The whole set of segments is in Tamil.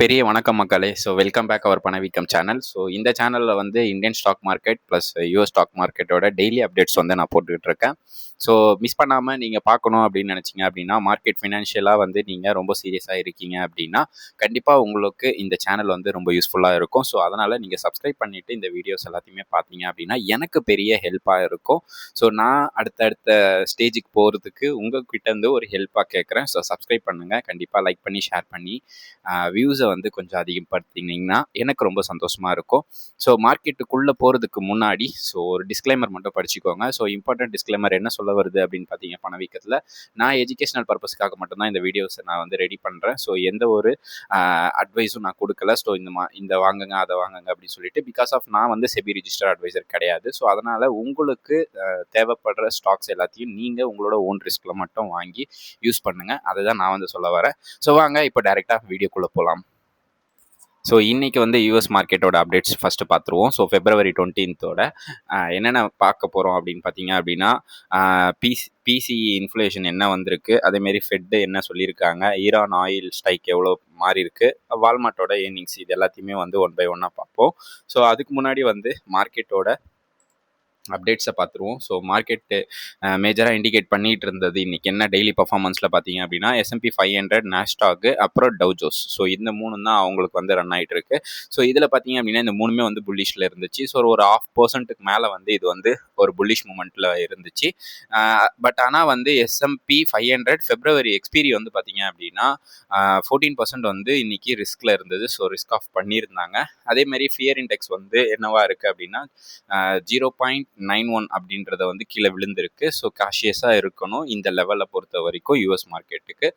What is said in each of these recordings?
பெரிய வணக்கம் மக்களே. ஸோ வெல்கம் பேக் அவர் பணவீக்கம் சேனல். ஸோ இந்த சேனலில் வந்து Indian stock market plus US stock மார்க்கெட்டோட டெய்லி அப்டேட்ஸ் வந்து நான் போட்டுக்கிட்டு இருக்கேன். ஸோ மிஸ் பண்ணாமல் நீங்கள் பார்க்கணும் அப்படின்னு நினச்சிங்க அப்படின்னா, மார்க்கெட் ஃபினான்ஷியலாக வந்து நீங்கள் ரொம்ப சீரியஸாக இருக்கீங்க அப்படின்னா, கண்டிப்பாக உங்களுக்கு இந்த சேனல் வந்து ரொம்ப யூஸ்ஃபுல்லாக இருக்கும். ஸோ அதனால் நீங்கள் சப்ஸ்கிரைப் பண்ணிவிட்டு இந்த வீடியோஸ் எல்லாத்தையுமே பார்த்தீங்க அப்படின்னா எனக்கு பெரிய ஹெல்ப்பாக இருக்கும். ஸோ நான் அடுத்தடுத்த ஸ்டேஜுக்கு போகிறதுக்கு உங்கள்கிட்ட இருந்து ஒரு ஹெல்ப்பாக கேட்குறேன். ஸோ சப்ஸ்கிரைப் பண்ணுங்கள். கண்டிப்பாக லைக் பண்ணி ஷேர் பண்ணி வியூஸை வந்து கொஞ்சம் அதிகப்படுத்தினீங்கன்னா எனக்கு ரொம்ப சந்தோஷமாக இருக்கும். ஸோ மார்க்கெட்டுக்குள்ளே போகிறதுக்கு முன்னாடி ஒரு டிஸ்க்ளைமர் மட்டும் படிச்சுக்கோங்க. ஸோ இம்பார்ட்டன்ட் டிஸ்க்ளைமர் என்ன சொல்ல வருது அப்படின்னு பார்த்தீங்க பணவீக்கத்தில், நான் எஜுகேஷனல் பர்பஸ்க்காக மட்டும்தான் இந்த வீடியோஸை நான் வந்து ரெடி பண்ணுறேன். ஸோ எந்த ஒரு அட்வைஸும் நான் கொடுக்கல. ஸோ இந்த வாங்குங்க அதை வாங்குங்க அப்படின்னு சொல்லிட்டு, பிகாஸ் ஆஃப் நான் வந்து செபி ரிஜிஸ்டர் அட்வைசர் கிடையாது. ஸோ அதனால் உங்களுக்கு தேவைப்படுற ஸ்டாக்ஸ் எல்லாத்தையும் நீங்கள் உங்களோட ஓன் ரிஸ்கில் மட்டும் வாங்கி யூஸ் பண்ணுங்கள். அதை தான் நான் வந்து சொல்ல வரேன். ஸோ வாங்க இப்போ டைரெக்டாக வீடியோக்குள்ளே போகலாம். ஸோ இன்றைக்கி வந்து யூஎஸ் மார்க்கெட்டோட அப்டேட்ஸ் ஃபஸ்ட்டு பார்த்துருவோம். ஸோ February 20th என்னென்ன பார்க்க போகிறோம் அப்படின்னு பார்த்தீங்க அப்படின்னா, பிசிஇ இன்ஃப்ளேஷன் என்ன வந்திருக்கு, அதேமாரி ஃபெட்டு என்ன சொல்லியிருக்காங்க, ஈரான் ஆயில் ஸ்ட்ரைக் எவ்வளோ மாறி இருக்குது, வால்மார்ட்டோட ஏர்னிங்ஸ், இது எல்லாத்தையுமே வந்து ஒன் பை ஒன்னாக பார்ப்போம். ஸோ அதுக்கு முன்னாடி வந்து மார்க்கெட்டோட அப்டேட்ஸை பார்த்துருவோம். ஸோ மார்க்கெட்டு மேஜராக இண்டிகேட் பண்ணிகிட்டு இருந்தது இன்றைக்கி என்ன டெய்லி பர்ஃபார்மன்ஸில் பார்த்தீங்க அப்படின்னா, S&P 500, நாஸ்டாக்கு, அப்புறம் டவ்ஜோஸ். ஸோ இந்த மூணு தான் அவங்களுக்கு வந்து ரன் ஆகிட்டு இருக்கு. ஸோ இதில் பார்த்தீங்க அப்படின்னா இந்த மூணுமே வந்து புல்லிஷில் இருந்துச்சு. ஸோ ஒரு 0.5% மேலே வந்து இது வந்து ஒரு புல்லிஷ் மூமெண்ட்டில் இருந்துச்சு. பட் ஆனால் வந்து S&P 500 February எக்ஸ்பீரி வந்து பார்த்தீங்க அப்படின்னா 14% வந்து இன்றைக்கி ரிஸ்கில் இருந்தது. ஸோ ரிஸ்க் ஆஃப் பண்ணியிருந்தாங்க. அதேமாதிரி ஃபியர் இண்டெக்ஸ் வந்து என்னவா இருக்குது அப்படின்னா 0.91 அப்படின்றத வந்து கீழே விழுந்திருக்கு. ஸோ காஷியஸாக இருக்கணும் இந்த லெவலில் பொறுத்த வரைக்கும் யூஎஸ் மார்க்கெட்டுக்கு.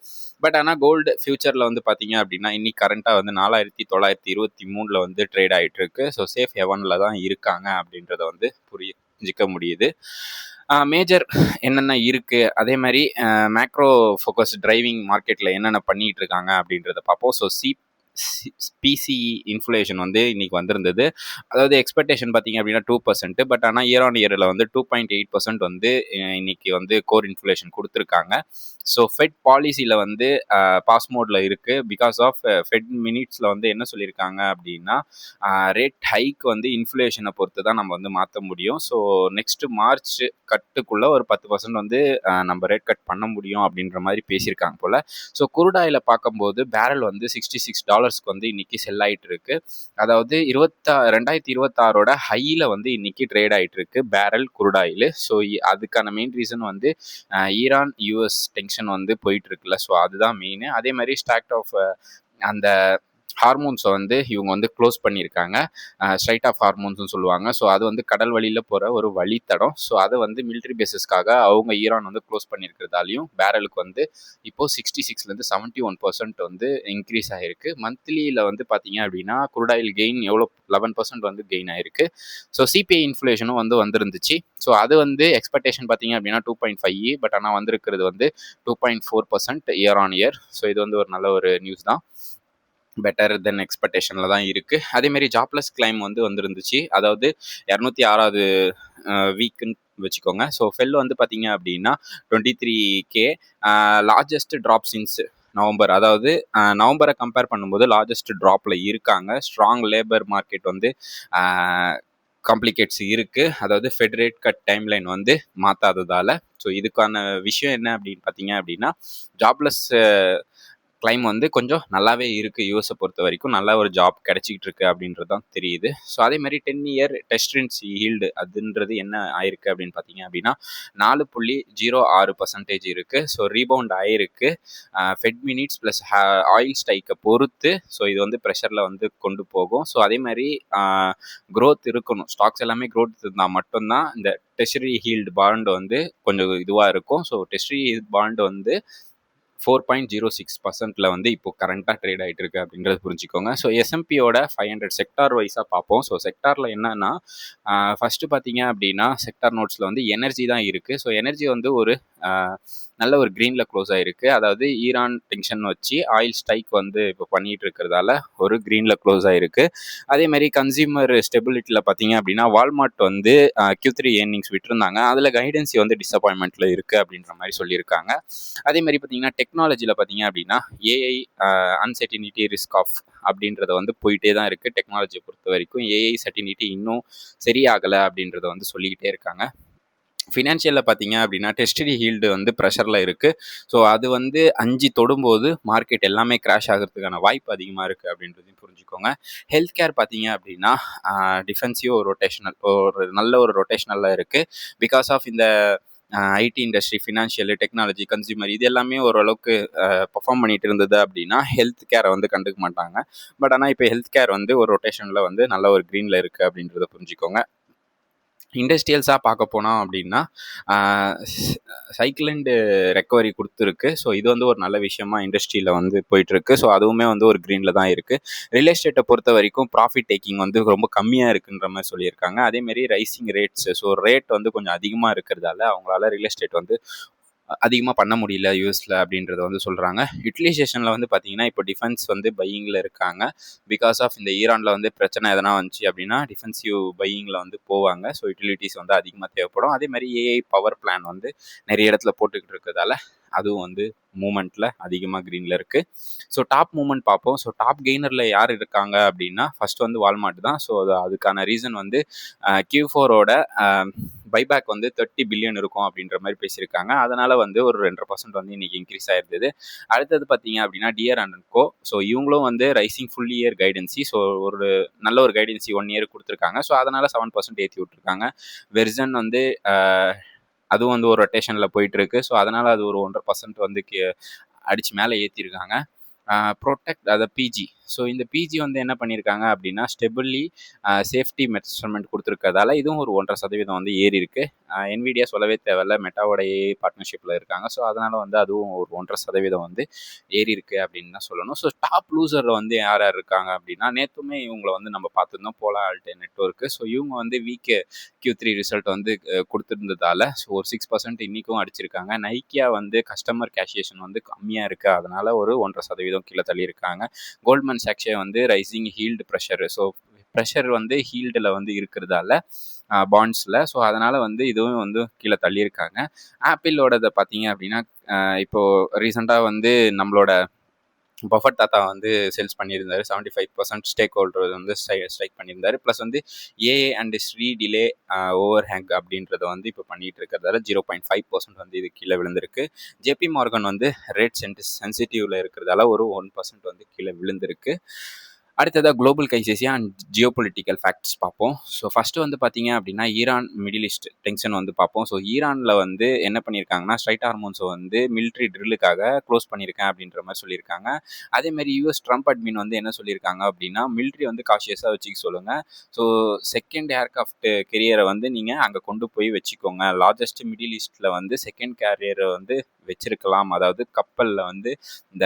பட் ஆனால் கோல்டு ஃபியூச்சரில் வந்து பார்த்தீங்க அப்படின்னா இன்னைக்கு கரண்ட்டாக வந்து 4923 வந்து ட்ரேட் ஆகிட்டு இருக்கு. ஸோ சேஃப் ஹெவனில் தான் இருக்காங்க அப்படின்றத வந்து புரிஞ்சிக்க முடியுது. மேஜர் என்னென்ன இருக்குது, அதே மாதிரி மேக்ரோ ஃபோக்கஸ் டிரைவிங் மார்க்கெட்டில் என்னென்ன பண்ணிகிட்டு இருக்காங்க அப்படின்றத பார்ப்போம். ஸோ பிசிஇ இன்ஃப்ளேஷன் வந்து இன்னைக்கு வந்திருந்தது. அதாவது எக்ஸ்பெக்டேஷன் பார்த்தீங்க அப்படின்னா 2%. பட் ஆனால் இயர் ஆன் இயரில் வந்து 2.8% வந்து இன்னைக்கு வந்து கோர் இன்ஃப்ளேஷன் கொடுத்துருக்காங்க. ஸோ ஃபெட் பாலிசியில் வந்து பாஸ் மோடில் இருக்குது. பிகாஸ் ஆஃப் ஃபெட் மினிட்ஸில் வந்து என்ன சொல்லியிருக்காங்க அப்படின்னா, ரேட் ஹைக் வந்து இன்ஃப்ளேஷனை பொறுத்து தான் நம்ம வந்து மாற்ற முடியும். ஸோ நெக்ஸ்ட் மார்ச் கட்டுக்குள்ளே ஒரு 10% வந்து நம்ம ரேட் கட் பண்ண முடியும் அப்படின்ற மாதிரி பேசியிருக்காங்க போல். ஸோ குருடாயில் பார்க்கும்போது பேரல் வந்து $66 வந்து இன்னைக்கு செல் ஆகிட்டு இருக்கு. அதாவது 2026 ஹையில் வந்து இன்னைக்கு ட்ரேட் ஆகிட்டு இருக்கு பேரல் குருடாயில். ஸோ அதுக்கான மெயின் ரீசன் வந்து ஈரான் யூஎஸ் டென்ஷன் வந்து போயிட்டு இருக்குல்ல. ஸோ அதுதான் மெயின். அதே மாதிரி ஸ்டாக்ட் ஆஃப் அந்த ஹார்மோன்ஸை வந்து இவங்க வந்து க்ளோஸ் பண்ணியிருக்காங்க. ஸ்ட்ரைட் ஆஃப் ஹார்மோன்ஸ்னு சொல்லுவாங்க. ஸோ அது வந்து கடல் வழியில் போகிற ஒரு வழித்தடம். ஸோ அதை வந்து மிலிட்ரி பேஸஸ்க்காக அவங்க ஈரான் வந்து க்ளோஸ் பண்ணியிருக்கிறதாலையும் பேரலுக்கு வந்து இப்போது 66லேருந்து 71% வந்து இன்க்ரீஸ் ஆகிருக்கு. மந்த்லியில் வந்து பார்த்தீங்க அப்படின்னா குரூடாயில் கெயின் எவ்வளோ 11% வந்து கெயின் ஆகிருக்கு. ஸோ சிபிஐ இன்ஃப்ளேஷனும் வந்து வந்துருந்துச்சு. ஸோ அது வந்து எக்ஸ்பெக்டேஷன் பார்த்தீங்க அப்படின்னா 2.5, பட் ஆனால் வந்திருக்கிறது வந்து 2.4% இயர் ஆன் இயர். ஸோ இது வந்து ஒரு நல்ல ஒரு நியூஸ் தான். பெட்டர் தென் எக்ஸ்பெக்டேஷனில் தான் இருக்குது. அதேமாரி ஜாப்லெஸ் கிளைம் வந்து வந்துருந்துச்சு. அதாவது 206வது வீக்குன்னு வச்சுக்கோங்க. ஸோ ஃபெல் வந்து பார்த்தீங்க அப்படின்னா 23K, largest drop since November. அதாவது நவம்பரை கம்பேர் பண்ணும்போது லார்ஜஸ்ட் ட்ராப்பில் இருக்காங்க. ஸ்ட்ராங் லேபர் மார்க்கெட் வந்து காம்ப்ளிகேட்ஸ் இருக்குது. அதாவது ஃபெட் ரேட் கட் டைம்லைன் வந்து மாற்றாததால். ஸோ இதுக்கான விஷயம் என்ன அப்படின்னு பார்த்தீங்க அப்படின்னா, ஜாப்லெஸ் கிளைம் வந்து கொஞ்சம் நல்லாவே இருக்குது. யூஎஸை பொறுத்த வரைக்கும் நல்ல ஒரு ஜாப் கிடைச்சிக்கிட்டு இருக்கு அப்படின்றது தான் தெரியுது. ஸோ அதே மாதிரி 10 இயர் டெஸ்ட்ரின்ஸ் ஈல்டு அதுன்றது என்ன ஆயிருக்கு அப்படின்னு பார்த்தீங்க அப்படின்னா 4.06% இருக்குது. ஸோ ரீபவுண்ட் ஆயிருக்கு ஃபெட் மினிட்ஸ் ப்ளஸ் ஆயில் ஸ்ட்ரைக்கை பொறுத்து. ஸோ இது வந்து ப்ரெஷரில் வந்து கொண்டு போகும். ஸோ அதே மாதிரி க்ரோத் இருக்கணும். ஸ்டாக்ஸ் எல்லாமே க்ரோத் இருந்தால் மட்டும்தான் இந்த டெஸ்டரி ஹீல்டு பாண்ட் வந்து கொஞ்சம் இதுவாக இருக்கும். ஸோ டெஸ்டரி பாண்ட் வந்து 4.06% வந்து இப்போ கரண்ட்டாக ட்ரேட் ஆகிட்டு இருக்கு அப்படின்றது புரிஞ்சுக்கோங்க. ஸோ S&Pயோட 500 செக்டார் வைஸாக பார்ப்போம். ஸோ செக்டாரில் என்னன்னா, ஃபஸ்ட்டு பார்த்தீங்க அப்படின்னா செக்டார் நோட்ஸில் வந்து எனர்ஜி தான் இருக்குது. ஸோ எனர்ஜி வந்து ஒரு நல்ல ஒரு க்ரீனில் க்ளோஸ் ஆகிருக்கு. அதாவது ஈரான் டென்ஷன் வச்சு ஆயில் ஸ்ட்ரைக் வந்து இப்போ பண்ணிகிட்டு இருக்கிறதால ஒரு க்ரீனில் க்ளோஸ் ஆகிருக்கு. அதேமாதிரி கன்சியூமர் ஸ்டெபிலிட்டியில் பார்த்தீங்க அப்படின்னா வால்மார்ட் வந்து Q3 ஏர்னிங்ஸ் விட்டுருந்தாங்க. அதில் கைடன்சி வந்து டிசப்பாயின்மெண்ட்டில் இருக்குது அப்படின்ற மாதிரி சொல்லியிருக்காங்க. அதேமாதிரி பார்த்தீங்கன்னா டெக்னாலஜியில் பார்த்தீங்க அப்படின்னா ஏஐ அன்சர்டினிட்டி ரிஸ்க் ஆஃப் அப்படின்றத வந்து போயிட்டே தான் இருக்குது. டெக்னாலஜியை பொறுத்த வரைக்கும் ஏஐ சர்டினிட்டி இன்னும் சரியாகலை அப்படின்றத வந்து சொல்லிக்கிட்டே இருக்காங்க. ஃபினான்ஷியலில் பார்த்தீங்க அப்படின்னா டெஸ்டடி ஹீல்டு வந்து ப்ரெஷரில் இருக்குது. ஸோ அது வந்து 5 தொடும்போது மார்க்கெட் எல்லாமே கிராஷ் ஆகிறதுக்கான வாய்ப்பு அதிகமாக இருக்குது அப்படின்றதையும் புரிஞ்சுக்கோங்க. ஹெல்த் கேர் பார்த்தீங்க அப்படின்னா டிஃபென்சிவ் ரொட்டேஷனல் ஒரு நல்ல ஒரு ரொட்டேஷனலில் இருக்குது. பிகாஸ் ஆஃப் இந்த IT industry, financial, technology, consumer இது எல்லாமே ஓரளவுக்கு பர்ஃபார்ம் பண்ணிட்டு இருந்தது அப்படின்னா ஹெல்த் கேரை வந்து கண்டுக்க மாட்டாங்க. பட் ஆனால் இப்போ ஹெல்த் கேர் வந்து ஒரு ரொட்டேஷனில் வந்து நல்ல ஒரு க்ரீனில் இருக்குது அப்படின்றத புரிஞ்சுக்கோங்க. இண்டஸ்ட்ரியல்ஸாக பார்க்க போனோம் அப்படின்னா சைக்கிள் அண்ட் ரெக்கவரி கொடுத்துருக்கு. ஸோ இது வந்து ஒரு நல்ல விஷயமா இண்டஸ்ட்ரியில் வந்து போயிட்டுருக்கு. ஸோ அதுவுமே வந்து ஒரு க்ரீனில் தான் இருக்குது. ரியல் எஸ்டேட்டை பொறுத்த வரைக்கும் ப்ராஃபிட் டேக்கிங் வந்து ரொம்ப கம்மியாக இருக்குன்ற மாதிரி சொல்லியிருக்காங்க. அதேமாரி ரைசிங் ரேட்ஸ், ஸோ ரேட் வந்து கொஞ்சம் அதிகமாக இருக்கிறதால அவங்களால ரியல் எஸ்டேட் வந்து அதிகமாக பண்ண முடியல யூஎஸில் அப்படின்றத வந்து சொல்கிறாங்க. யூட்டிலைசேஷனில் வந்து பார்த்தீங்கன்னா இப்போ டிஃபென்ஸ் வந்து பையிங்கில் இருக்காங்க. பிகாஸ் ஆஃப் இந்த ஈரானில் வந்து பிரச்சனை எதனா வந்துச்சு அப்படின்னா டிஃபென்சிவ் பையிங்கில் வந்து போவாங்க. ஸோ யூட்டிலிட்டிஸ் வந்து அதிகமாக தேவைப்படும். அதே மாதிரி ஏஐ பவர் பிளான் வந்து நிறைய இடத்துல போட்டுக்கிட்டு இருக்கிறதால அதுவும் வந்து மூமெண்ட்டில் அதிகமாக க்ரீனில் இருக்குது. ஸோ டாப் மூமெண்ட் பார்ப்போம். ஸோ டாப் கெய்னரில் யார் இருக்காங்க அப்படின்னா ஃபஸ்ட் வந்து வால்மார்ட் தான். ஸோ அதுக்கான ரீசன் வந்து Q4ஓட பைபேக் வந்து 30 பில்லியன் இருக்கும் அப்படின்ற மாதிரி பேசியிருக்காங்க. அதனால் வந்து ஒரு 2% வந்து இன்றைக்கி இன்க்ரீஸ் ஆகிருந்தது. அடுத்தது பார்த்தீங்க அப்படின்னா டியர் அண்ட் கோ. ஸோ இவங்களும் வந்து ரைசிங் ஃபுல் இயர் கைடன்சி, ஸோ ஒரு நல்ல ஒரு கைடன்சி 1 இயர் கொடுத்துருக்காங்க. ஸோ அதனால் 7% ஏற்றி விட்ருக்காங்க. வெர்சன் வந்து அதுவும் வந்து ஒரு ரொட்டேஷனில் போயிட்டுருக்கு. ஸோ அதனால் அது ஒரு 1.5% வந்து அடித்து மேலே ஏற்றிருக்காங்க. ப்ரொடெக்ட் அதை பிஜி. ஸோ இந்த பிஜி வந்து என்ன பண்ணியிருக்காங்க அப்படின்னா ஸ்டெபிளி சேஃப்டி மெஷர்மெண்ட் கொடுத்துருக்கிறதால இதுவும் ஒரு 1.5% வந்து ஏறி இருக்குது. என்விடியா சொல்லவே தேவையில்ல, மெட்டாவோட ஏஐ பார்ட்னர்ஷிப்பில் இருக்காங்க. ஸோ அதனால் வந்து அதுவும் ஒரு 1.5% வந்து ஏறி இருக்குது அப்படின்னு தான் சொல்லணும். ஸோ டாப் லூசரில் வந்து யார் யார் இருக்காங்க அப்படின்னா நேற்றுமே இவங்களை வந்து நம்ம பார்த்துருந்தோம், போலா ஆல்டே நெட்வொர்க்கு. ஸோ இவங்க வந்து Q3 ரிசல்ட் வந்து கொடுத்துருந்ததால ஸோ ஒரு 6% இன்றைக்கும் அடிச்சிருக்காங்க. நைக்கியா வந்து கஸ்டமர் கேஷியேஷன் வந்து கம்மியாக இருக்குது, அதனால் ஒரு 1.5% கீழே தள்ளியிருக்காங்க. கோல்ட்மேன் சாக்ஸே வந்து rising yield pressure, so pressure வந்து ஹீல்டில் வந்து இருக்கிறதால பாண்ட்ஸில், ஸோ அதனால் வந்து இதுவும் வந்து கீழே தள்ளியிருக்காங்க. ஆப்பிளோடதை பார்த்தீங்க அப்படின்னா இப்போது ரீசெண்டாக வந்து நம்மளோட பஃபட் தாத்தா வந்து சேல்ஸ் பண்ணியிருந்தார். 75% ஸ்டேக் ஹோல்டர் வந்து ஸ்ட்ரைக் பண்ணியிருந்தார். ப்ளஸ் வந்து ஏஏ அண்ட் ஸ்ரீ டிலே ஓவர் ஹேங் அப்படின்றத வந்து இப்போ பண்ணிகிட்டு இருக்கிறதால 0.5% வந்து இது கீழே விழுந்திருக்கு. ஜேபி மார்கன் வந்து ரேட் சென்சிட்டிவ்ல இருக்கிறதால ஒரு 1% வந்து கீழே விழுந்திருக்கு. அடுத்ததாக குளோபல் கைசேசியா அண்ட் ஜியோ பொலிட்டிக்கல் ஃபேக்ட்ஸ் பார்ப்போம். ஸோ ஃபஸ்ட்டு வந்து பார்த்தீங்க அப்படின்னா ஈரான் மிடில் ஈஸ்ட் டென்ஷன் வந்து பார்ப்போம். ஸோ ஈரானில் வந்து என்ன பண்ணியிருக்காங்கன்னா ஸ்ட்ரைட் ஹார்மோன்ஸை வந்து மிலிட்ரி ட்ரில்லுக்காக க்ளோஸ் பண்ணியிருக்கேன் அப்படின்ற மாதிரி சொல்லியிருக்காங்க. அதேமாதிரி யூஎஸ் ட்ரம்ப் அட்மின் வந்து என்ன சொல்லியிருக்காங்க அப்படின்னா மிலிட்ரி வந்து காஷியஸாக வச்சுக்க சொல்லுங்கள். ஸோ செகண்ட் ஏர்கிராஃப்ட் கெரியரை வந்து நீங்கள் அங்கே கொண்டு போய் வச்சுக்கோங்க. லார்ஜஸ்ட் மிடில் ஈஸ்ட்டில் வந்து செகண்ட் கேரியரை வந்து வச்சிருக்கலாம். அதாவது கப்பலில் வந்து இந்த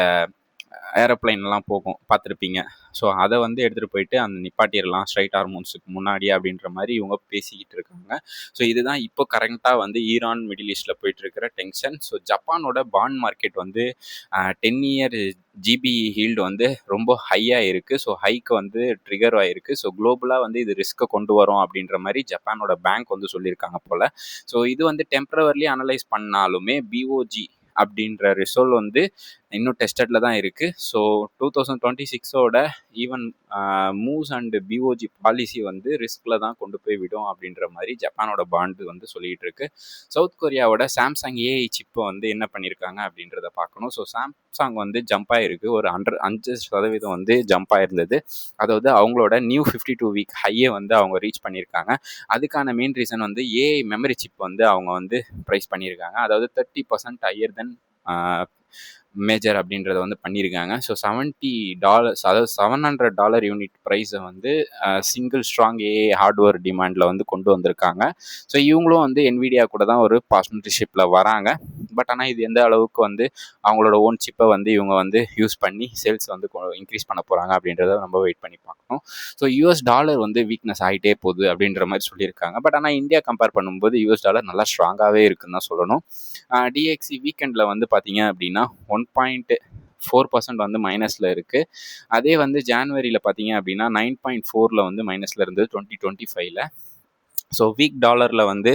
ஏரோப்ளைன்லாம் போகும், பார்த்துருப்பீங்க. ஸோ அதை வந்து எடுத்துகிட்டு போயிட்டு அந்த நிப்பாட்டிடலாம் ஸ்ட்ரைட் ஹார்மோன்ஸுக்கு முன்னாடி அப்படின்ற மாதிரி இவங்க பேசிக்கிட்டு இருக்காங்க. ஸோ இதுதான் இப்போ கரண்ட்டாக வந்து ஈரான் மிடில் ஈஸ்ட்டில் போயிட்டுருக்கிற டென்ஷன். ஸோ ஜப்பானோட பாண்ட் மார்க்கெட் வந்து 10 இயர் ஜிபி ஹீல்டு வந்து ரொம்ப ஹையாக இருக்குது. ஸோ ஹைக்கு வந்து ட்ரிகர் ஆகிருக்கு. ஸோ குளோபலாக வந்து இது ரிஸ்க்கை கொண்டு வரும் அப்படின்ற மாதிரி ஜப்பானோட பேங்க் வந்து சொல்லியிருக்காங்க போல். ஸோ இது வந்து டெம்பரவரிலி அனலைஸ் பண்ணாலுமே பிஓஜி அப்படின்ற ரிசோல் வந்து இன்னும் டெஸ்டடில் தான் இருக்குது. ஸோ 2026ஓட even moves and BOJ policy வந்து ரிஸ்கில் தான் கொண்டு போய் விடும் அப்படின்ற மாதிரி ஜப்பானோட பாண்டு வந்து சொல்லிகிட்டு இருக்கு. சவுத் கொரியாவோட சாம்சங் ஏஐ சிப்பை வந்து என்ன பண்ணியிருக்காங்க அப்படின்றத பார்க்கணும். ஸோ சாம்சங் வந்து ஜம்ப் ஆகிருக்கு, ஒரு 5% வந்து ஜம்ப் ஆகிருந்தது. அதாவது அவங்களோட நியூ 52 வீக் ஹையை வந்து அவங்க ரீச் பண்ணியிருக்காங்க. அதுக்கான மெயின் ரீசன் வந்து ஏஐ மெமரி சிப் வந்து அவங்க வந்து ப்ரைஸ் பண்ணியிருக்காங்க. அதாவது 30% ஹையர் தென் மேஜர் அப்படின்றத வந்து பண்ணியிருக்காங்க. ஸோ $70, அதாவது $700 யூனிட் ப்ரைஸை வந்து சிங்கிள் ஸ்ட்ராங் ஏஐ ஹார்ட்வேர் டிமாண்டில் வந்து கொண்டு வந்திருக்காங்க. ஸோ இவங்களும் வந்து என்விடியா கூட தான் ஒரு பார்ட்னர்ஷிப்பில் வராங்க. பட் ஆனால் இது எந்த அளவுக்கு வந்து அவங்களோட ஓன் சிப்பை வந்து இவங்க வந்து யூஸ் பண்ணி சேல்ஸ் வந்து இன்க்ரீஸ் பண்ண போகிறாங்க அப்படின்றத நம்ம வெயிட் பண்ணி பார்க்கணும். ஸோ யூஎஸ் டாலர் வந்து வீக்னஸ் ஆகிட்டே போகுது அப்படின்ற மாதிரி சொல்லியிருக்காங்க. பட் ஆனால் இந்தியா கம்பேர் பண்ணும்போது யூஎஸ் டாலர் நல்லா ஸ்ட்ராங்காகவே இருக்குன்னு தான் சொல்லணும். டிஎக்ஸி வீக்கெண்டில் வந்து பார்த்தீங்க அப்படின்னா 1.4% வந்து மைனஸில் இருக்குது. அதே வந்து ஜான்வரியில் பார்த்தீங்க அப்படின்னா 9.4 வந்து மைனஸில் இருந்தது 2025. ஸோ வீக் டாலரில் வந்து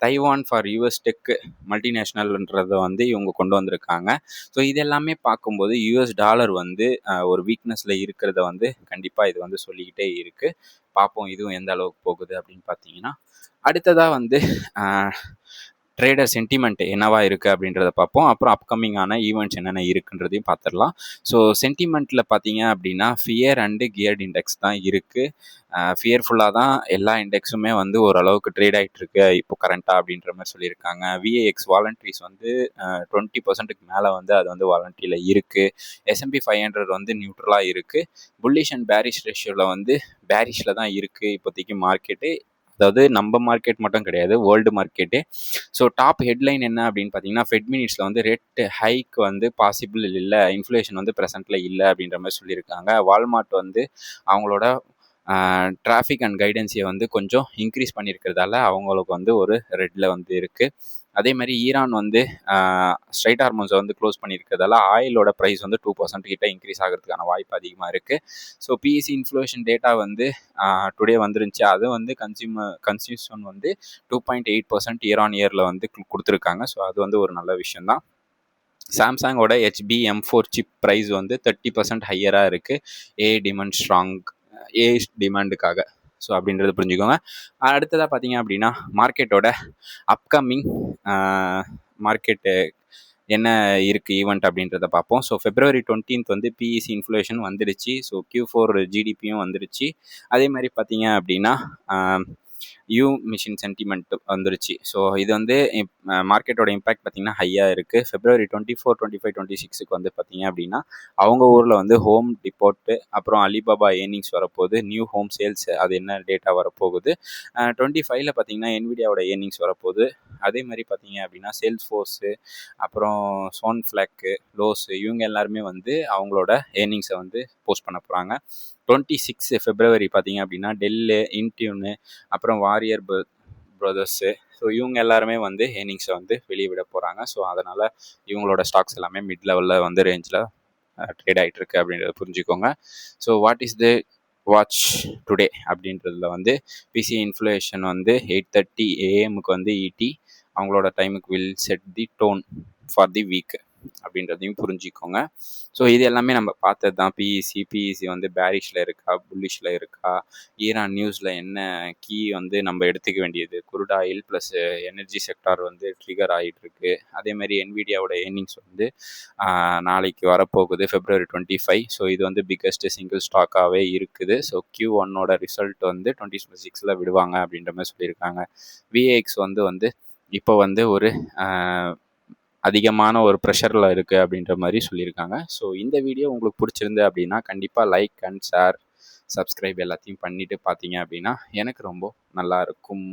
தைவான் ஃபார் யூஎஸ் டெக் மல்டிநேஷ்னல்ன்றதை வந்து இவங்க கொண்டு வந்திருக்காங்க. ஸோ இது எல்லாமே பார்க்கும்போது யூஎஸ் டாலர் வந்து ஒரு வீக்னஸில் இருக்கிறத வந்து கண்டிப்பாக இது வந்து சொல்லிக்கிட்டே இருக்குது. பார்ப்போம் இதுவும் எந்த அளவுக்கு போகுது அப்படின்னு பார்த்தீங்கன்னா. அடுத்ததாக வந்து ட்ரேடர் சென்டிமெண்ட் என்னவா இருக்குது அப்படின்றத பார்ப்போம். அப்புறம் அப்கமிங்கான ஈவெண்ட்ஸ் என்னென்ன இருக்குன்றதையும் பார்த்துடலாம். ஸோ சென்டிமெண்ட்டில் பார்த்தீங்க அப்படின்னா ஃபியர் அண்டு கியர்ட் இண்டெக்ஸ் தான் இருக்குது. ஃபியர்ஃபுல்லாக தான் எல்லா இண்டெக்ஸுமே வந்து ஓரளவுக்கு ட்ரேட் ஆகிட்டு இருக்கு இப்போ கரண்ட்டாக அப்படின்ற மாதிரி சொல்லியிருக்காங்க. விஏஎக்ஸ் வாலண்ட்ரிஸ் வந்து 20% மேலே வந்து அது வந்து வாலண்ட்ரியில் இருக்குது. S&P 500 வந்து நியூட்ரலாக இருக்குது. புல்லிஷ் அண்ட் பேரிஷ் ரேஷியோவில் வந்து பேரிஷில் தான் இருக்குது இப்போதைக்கு மார்க்கெட்டு. அதாவது நம்ம மார்க்கெட் மட்டும் கிடையாது, வேர்ல்டு மார்க்கெட்டே. ஸோ டாப் ஹெட்லைன் என்ன அப்படின்னு பார்த்தீங்கன்னா, ஃபெட் மினிட்ஸில் வந்து ரேட் ஹைக் வந்து பாசிபிள் இல்லை, இன்ஃப்ளேஷன் வந்து ப்ரெசென்ட்டில் இல்லை அப்படின்ற மாதிரி சொல்லியிருக்காங்க. வால்மார்ட் வந்து அவங்களோட டிராஃபிக் அண்ட் கைடன்ஸை வந்து கொஞ்சம் இன்க்ரீஸ் பண்ணியிருக்கிறதால அவங்களுக்கு வந்து ஒரு ரெட்டில் வந்து இருக்குது. அதே மாதிரி ஈரான் வந்து ஸ்ட்ரைட் ஹார்மோன்ஸை வந்து க்ளோஸ் பண்ணியிருக்கிறதால ஆயிலோட ப்ரைஸ் வந்து 2% கிட்ட இன்க்ரீஸ் ஆகிறதுக்கான வாய்ப்பு அதிகமாக இருக்குது. ஸோ பிஎஸ்சி இன்ஃப்ளேஷன் டேட்டா வந்து டுடே வந்துருந்துச்சு. அது வந்து கன்சியூஷன் வந்து 2.8% இயர் ஆன் இயரில் வந்து கொடுத்துருக்காங்க. ஸோ அது வந்து ஒரு நல்ல விஷயந்தான். சாம்சங்கோட HB M4 சிப் ப்ரைஸ் வந்து 30% ஹையராக இருக்குது. ஏ டிமாண்டுக்காக. ஸோ அப்படின்றத புரிஞ்சுக்கோங்க. அடுத்ததாக பார்த்தீங்க அப்படின்னா மார்க்கெட்டோட அப்கமிங் மார்க்கெட்டு என்ன இருக்குது ஈவெண்ட் அப்படின்றத பார்ப்போம். ஸோ February 20 வந்து பிஇசி இன்ஃப்ளேஷன் வந்துடுச்சு. ஸோ Q4 ஜிடிபியும் வந்துடுச்சு. அதே மாதிரி பார்த்தீங்க அப்படின்னா மிஷின் சென்டிமெண்ட் வந்துருச்சு. ஸோ இது வந்து மார்க்கெட்டோட இம்பேக்ட் பார்த்திங்கன்னா ஹையாக இருக்குது. February 24, 25, 26 வந்து பார்த்திங்க அப்படின்னா அவங்க ஊரில் வந்து ஹோம் டிப்போட்டு அப்புறம் அலிபாபா ஏர்னிங்ஸ் வரப்போகுது. நியூ ஹோம் சேல்ஸ் அது என்ன டேட்டா வரப்போகுது. 25 பார்த்திங்கன்னா என்விடியாவோட ஏர்னிங்ஸ் வரப்போகுது. அதே மாதிரி பார்த்திங்க அப்படின்னா சேல்ஸ்ஃபோர்ஸு அப்புறம் சோன்ஃப்ளாக்கு லோஸு இவங்க எல்லாருமே வந்து அவங்களோட ஏர்னிங்ஸை வந்து போஸ்ட் பண்ண போகிறாங்க. 26 February பார்த்திங்க அப்படின்னா டெல்லு, இன்டியூனு அப்புறம் வாரியர் பிரதர்ஸு ஸோ இவங்க எல்லாருமே வந்து ஏர்னிங்ஸை வந்து வெளியே விட போகிறாங்க. ஸோ அதனால் இவங்களோட ஸ்டாக்ஸ் எல்லாமே மிட் லெவலில் வந்து ரேஞ்சில் ட்ரேட் ஆகிட்டு இருக்கு அப்படின்றத புரிஞ்சுக்கோங்க. So what is the watch today அப்படின்றதுல வந்து பிசி இன்ஃப்ளேஷன் வந்து 8:30 AM வந்து இடி அவங்களோட டைமுக்கு will set the tone for the week அப்படின்றதையும் புரிஞ்சுக்கோங்க. ஸோ இது எல்லாமே நம்ம பார்த்தது தான். பிஇசி வந்து பேரிஷில் இருக்கா, புல்லிஷில் இருக்கா, ஈரான் நியூஸில் என்ன கீ வந்து நம்ம எடுத்துக்க வேண்டியது, crude oil plus energy sector வந்து ட்ரிகர் ஆகிட்டு இருக்கு. அதேமாதிரி என்விடியாவோட ஏர்னிங்ஸ் வந்து நாளைக்கு வரப்போகுது February 25. ஸோ இது வந்து பிக்கஸ்ட் சிங்கிள் ஸ்டாக்காகவே இருக்குது. ஸோ Q1 ரிசல்ட் வந்து 2026 விடுவாங்க அப்படின்ற மாதிரி சொல்லியிருக்காங்க. விஏஎக்ஸ் வந்து இப்போ வந்து ஒரு அதிகமான ஒரு ப்ரெஷரில் இருக்குது அப்படின்ற மாதிரி சொல்லியிருக்காங்க. ஸோ இந்த வீடியோ உங்களுக்கு பிடிச்சிருந்து அப்படின்னா கண்டிப்பாக லைக் அண்ட் ஷேர் சப்ஸ்கிரைப் எல்லாத்தையும் பண்ணிவிட்டு பார்த்தீங்க அப்படின்னா எனக்கு ரொம்ப நல்லா இருக்கும்.